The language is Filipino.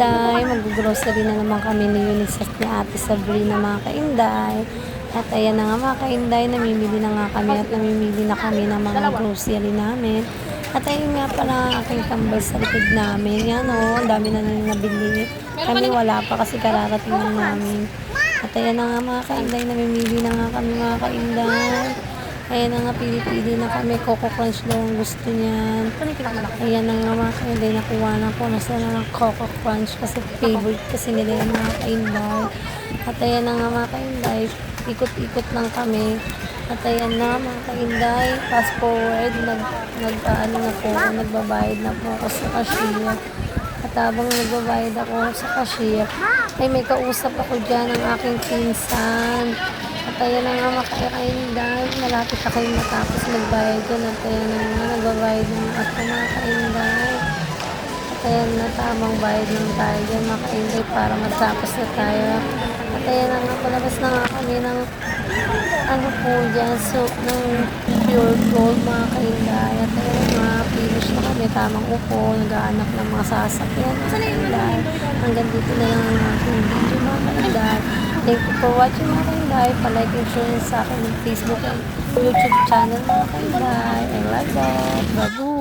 kainday, mag-grocery na naman kami ni Eunice at ni Ate Sabrina mga kainday. At ayan na nga mga kainday, namimili na nga kami at namimili na kami ng mga grocery namin. At ayun nga pala ang aking tambay sa likod namin. Yan o, ang dami na nabili. Kami wala pa kasi kararating lang namin. At ayan na nga mga kainday, namimili na nga kami mga kainday. Ayan na nga, pili-pili na kami. Coco Crunch daw ang gusto niyan. Ayan na nga mga kainday, nakuha na ko. Nasa na ng Coco Crunch kasi favorite kasi nila yung mga kainday. At ayan na nga mga kainday, ikot-ikot lang kami. At ayan na mga kainday, fast forward, nagbabayad na po ako sa cashier. At habang nagbabayad ako sa cashier, ay may kausap ako dyan ng aking pinsan. At ayan na nga mga kainday, malapit na kayo matapos magbayad dyan. At ayan na nga, nagbabayad na nga ako mga kainday. At ayan na, tamang bayad lang tayo dyan mga kainday para matapos na tayo. At ayan na nga, palabas na nga kami ng ano po dyan, so ng pure gold mga kainday. At ayan nga, finish na kami, tamang upo, nag-aanap ng mga sasakyan mga kainday. Hanggang dito na lang ang aking video mga kainday. Thank you for watching mga kainday. Palike and share sa akin ng Facebook and YouTube channel mga kainday. I love that. Babu!